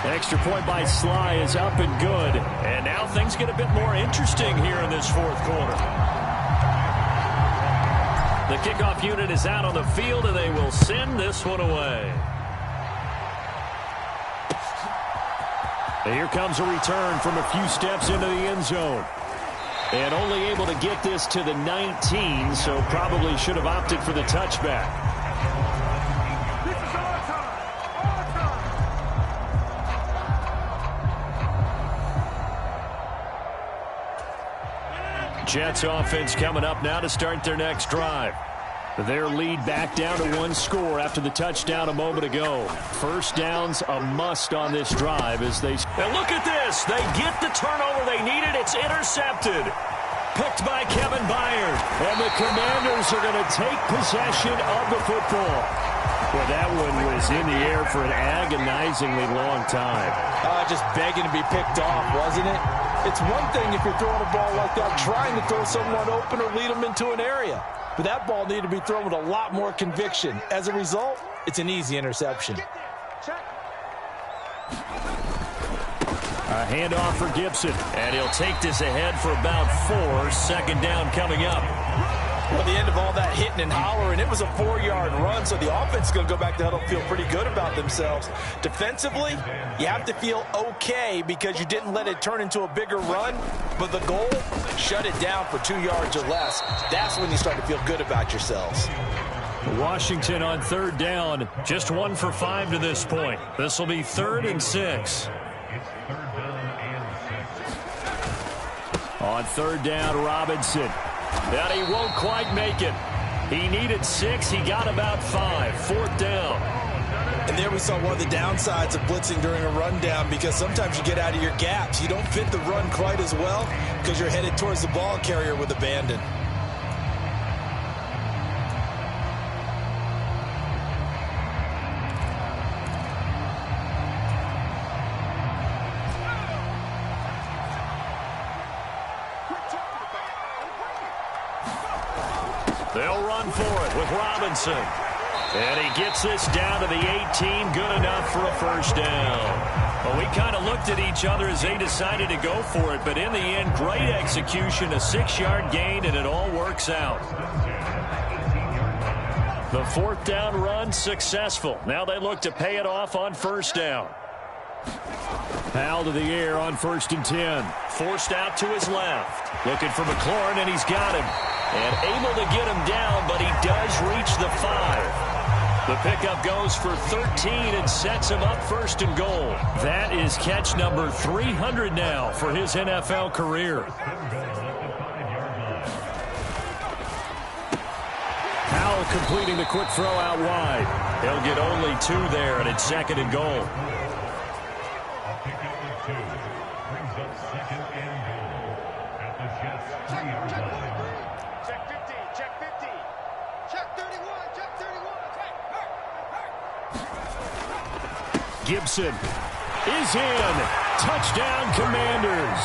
Extra point by Sly is up and good. And now things get a bit more interesting here in this 4th quarter. The kickoff unit is out on the field, and they will send this one away. And here comes a return from a few steps into the end zone. And only able to get this to the 19, so probably should have opted for the touchback. Jets offense coming up now to start their next drive. Their lead back down to one score after the touchdown a moment ago. First down's a must on this drive as they... And look at this. They get the turnover they needed. It's intercepted. Picked by Kevin Byard. And the Commanders are going to take possession of the football. Well, that one was in the air for an agonizingly long time. Just begging to be picked off, wasn't it? It's one thing if you're throwing a ball like that, trying to throw someone open or lead them into an area. But that ball needed to be thrown with a lot more conviction. As a result, it's an easy interception. A handoff for Gibson. And he'll take this ahead for about 4. Second down coming up. Well, the end of all that hitting and hollering, it was a 4-yard run, so the offense is going to go back to huddle, feel pretty good about themselves. Defensively, you have to feel okay because you didn't let it turn into a bigger run, but the goal, shut it down for 2 yards or less. That's when you start to feel good about yourselves. Washington on third down, just 1 for 5 to this point. This will be 3rd and 6. On third down, Robinson. And he won't quite make it. He needed 6. He got about 5. 4th down. And there we saw one of the downsides of blitzing during a rundown because sometimes you get out of your gaps. You don't fit the run quite as well because you're headed towards the ball carrier with abandon. They'll run for it with Robinson. And he gets this down to the 18. Good enough for a first down. Well, we kind of looked at each other as they decided to go for it. But in the end, great execution, a 6-yard gain, and it all works out. The 4th down run successful. Now they look to pay it off on first down. Powell to the air on 1st and 10. Forced out to his left. Looking for McLaurin, and he's got him. And able to get him down, but he does reach the 5. The pickup goes for 13 and sets him up 1st and goal. That is catch number 300 now for his NFL career. Powell completing the quick throw out wide. He'll get only 2 there, and it's 2nd and goal. Gibson is in. Touchdown, Commanders.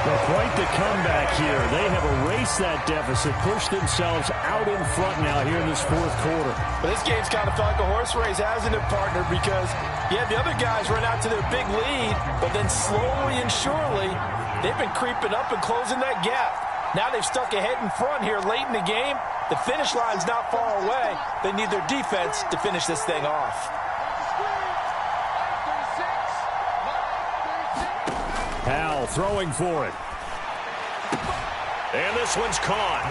Well, quite the comeback here. They have erased that deficit, pushed themselves out in front now here in this 4th quarter. But this game's kind of felt like a horse race, hasn't it, partner? Because, yeah, the other guys run out to their big lead, but then slowly and surely, they've been creeping up and closing that gap. Now they've stuck ahead in front here late in the game. The finish line's not far away. They need their defense to finish this thing off. Powell throwing for it. And this one's caught.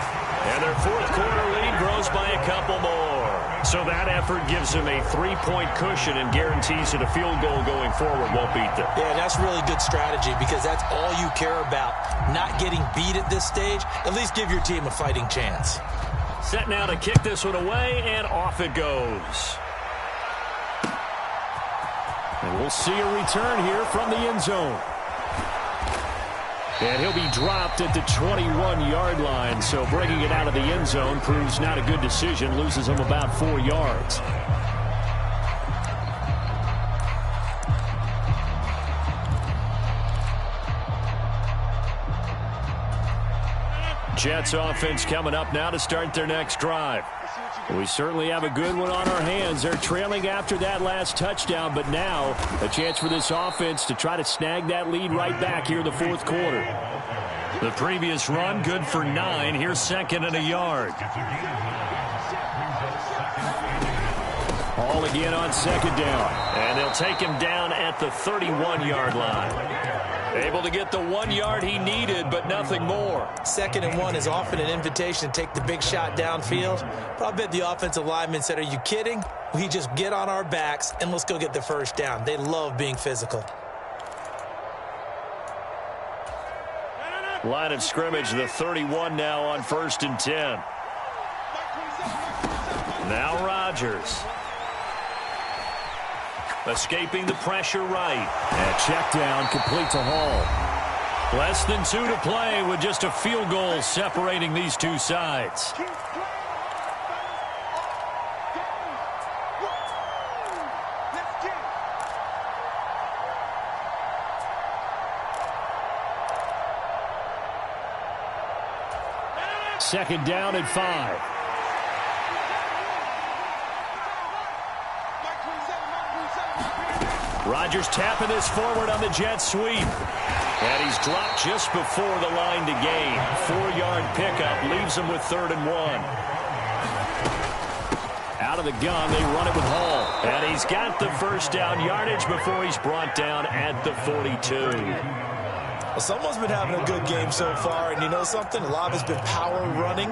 And their 4th quarter lead grows by a couple more. So that effort gives them a 3-point cushion and guarantees that a field goal going forward won't beat them. Yeah, that's really good strategy because that's all you care about. Not getting beat at this stage. At least give your team a fighting chance. Set now to kick this one away, and off it goes. And we'll see a return here from the end zone. And he'll be dropped at the 21-yard line, so bringing it out of the end zone proves not a good decision, loses him about 4 yards. Jets offense coming up now to start their next drive. We certainly have a good one on our hands. They're trailing after that last touchdown, but now a chance for this offense to try to snag that lead right back here in the 4th quarter. The previous run good for 9. Here's 2nd and a yard. All again on 2nd down. And they'll take him down at the 31-yard line. Able to get the 1 yard he needed, but nothing more. 2nd and 1 is often an invitation to take the big shot downfield. But I bet the offensive lineman said, are you kidding? We just get on our backs and let's go get the first down. They love being physical. Line of scrimmage, the 31 now on 1st and 10. Now Rodgers. Escaping the pressure right. And check down, complete to Hall. Less than 2 to play with just a field goal separating these two sides. Second down and 5. Rodgers tapping this forward on the jet sweep. And he's dropped just before the line to gain. 4-yard pickup leaves him with 3rd and 1. Out of the gun, they run it with Hall. And he's got the first down yardage before he's brought down at the 42. Well, someone's been having a good game so far, and you know something? A lot has been power running.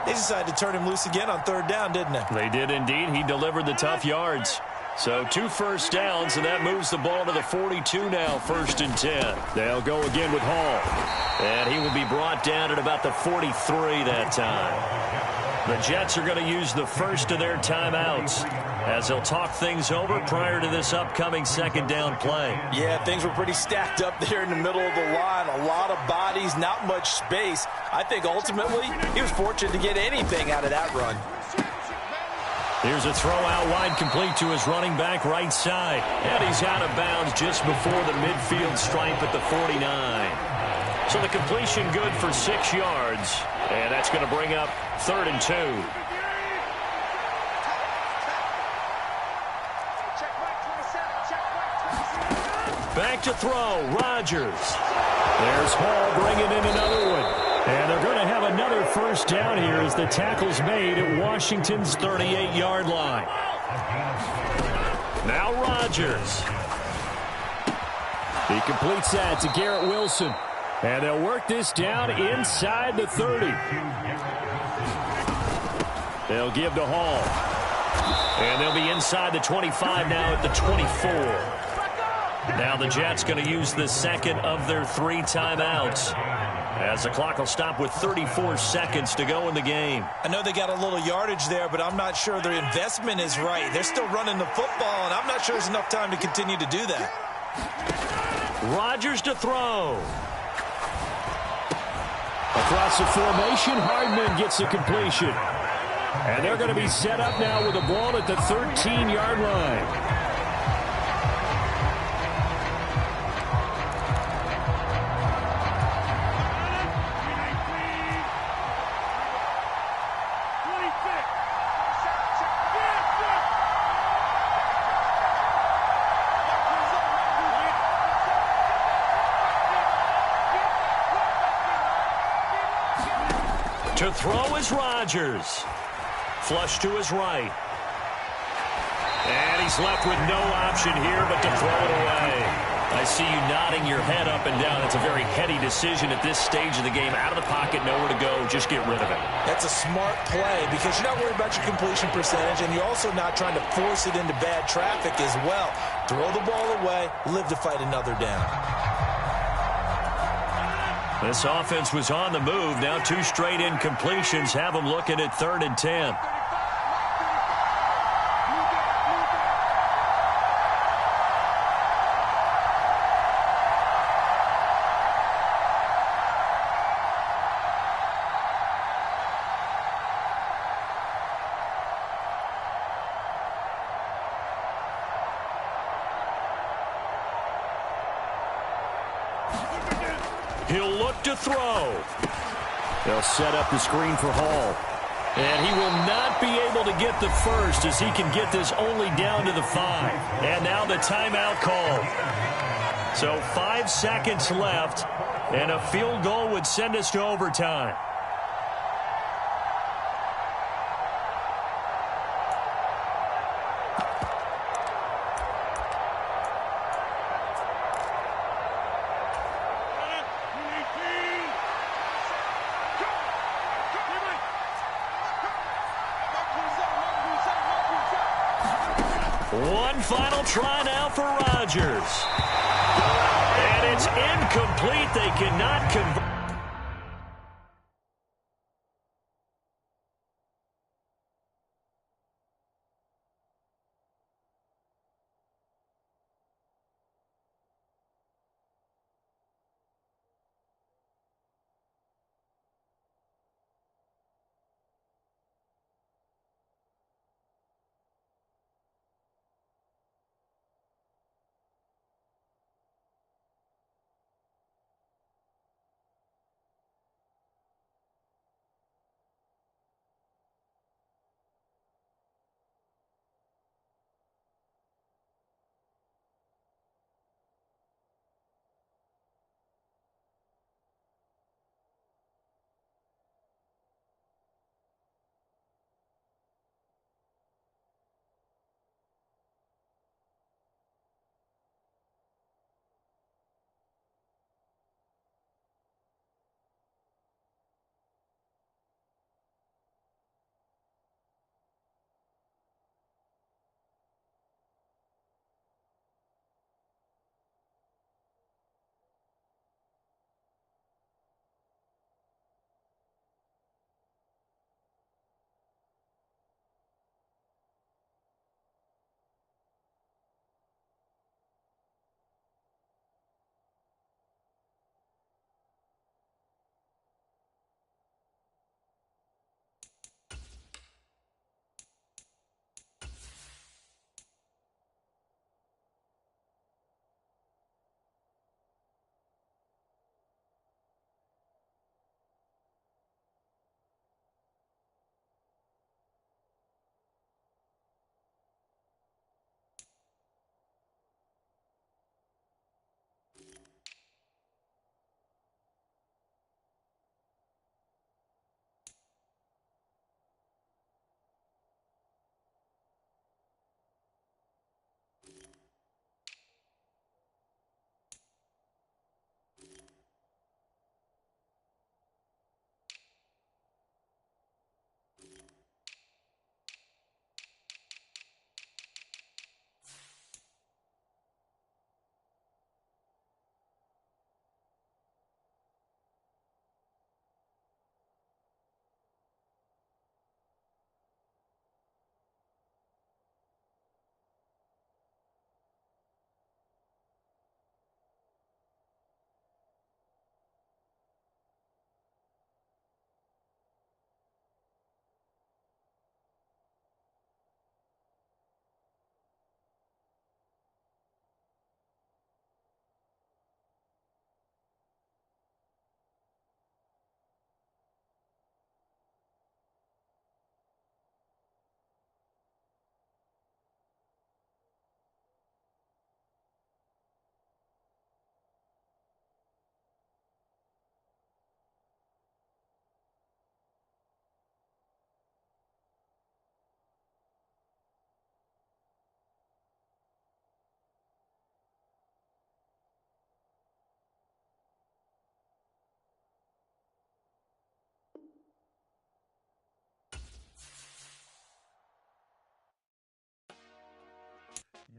They decided to turn him loose again on 3rd down, didn't they? They did indeed. He delivered the tough yards. So 2 first downs, and that moves the ball to the 42 now, 1st and 10. They'll go again with Hall. And he will be brought down at about the 43 that time. The Jets are going to use the first of their timeouts as they'll talk things over prior to this upcoming 2nd down play. Yeah, things were pretty stacked up there in the middle of the line. A lot of bodies, not much space. I think ultimately he was fortunate to get anything out of that run. Here's a throw out wide, complete to his running back right side. And he's out of bounds just before the midfield stripe at the 49. So the completion good for 6 yards. And that's going to bring up 3rd and 2. Back to throw, Rodgers. There's Hall bringing in another one. And they're going to have another first down here as the tackle's made at Washington's 38-yard line. Now Rodgers. He completes that to Garrett Wilson. And they'll work this down inside the 30. They'll give to Hall. And they'll be inside the 25 now at the 24. Now the Jets going to use the second of their 3 timeouts, as the clock will stop with 34 seconds to go in the game. I know they got a little yardage there, but I'm not sure their investment is right. They're still running the football, and I'm not sure there's enough time to continue to do that. Rodgers to throw. Across the formation, Hardman gets the completion. And they're going to be set up now with the ball at the 13-yard line. To throw is Rodgers. Flush to his right. And he's left with no option here but to throw it away. I see you nodding your head up and down. It's a very heady decision at this stage of the game. Out of the pocket, nowhere to go. Just get rid of it. That's a smart play because you're not worried about your completion percentage, and you're also not trying to force it into bad traffic as well. Throw the ball away, live to fight another down. This offense was on the move. Now 2 straight incompletions have them looking at 3rd and 10. He'll look to throw. They'll set up the screen for Hall. And he will not be able to get the first as he can get this only down to the 5. And now the timeout called. So 5 seconds left, and a field goal would send us to overtime. One final try now for Rodgers. And it's incomplete. They cannot convert.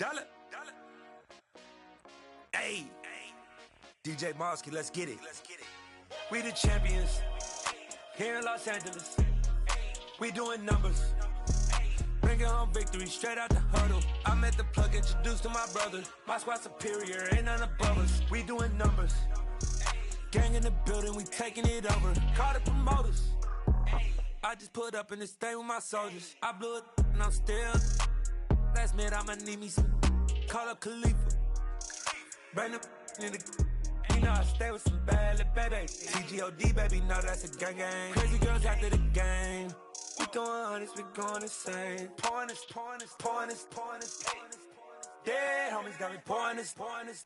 Dollar. Hey, DJ Mosky, let's get it. We the champions here in Los Angeles. We doing numbers. Bringing home victory straight out the huddle. I met the plug, introduced to my brother. My squad superior, ain't none above us. We doing numbers. Gang in the building, we taking it over. Call the promoters. I just put up in this thing with my soldiers. I blew it and I'm still. Last minute I'ma need me some. Call up Khalifa. Bring the in the. You know I stay with some bad little baby. TGOD baby, know that's a gang gang. Crazy girls after the game. We going honest, we going insane. Pouring this. Dead homies got me pouring this.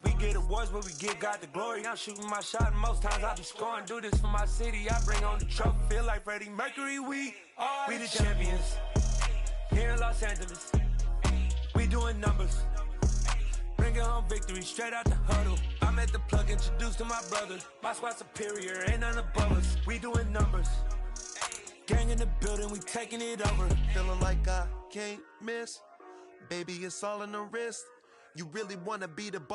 We get awards, but we give God the glory. I'm shooting my shot, and most times I be scoring. Do this for my city, I bring on the trophy. Feel like Freddie Mercury, we the champions here in Los Angeles. We doing numbers. Bringing home victory straight out the huddle. I met the plug, introduced to my brother. My squad superior, ain't none above us. We doing numbers. Gang in the building, we taking it over. Feeling like I can't miss. Baby, it's all in the wrist. You really wanna be the boss.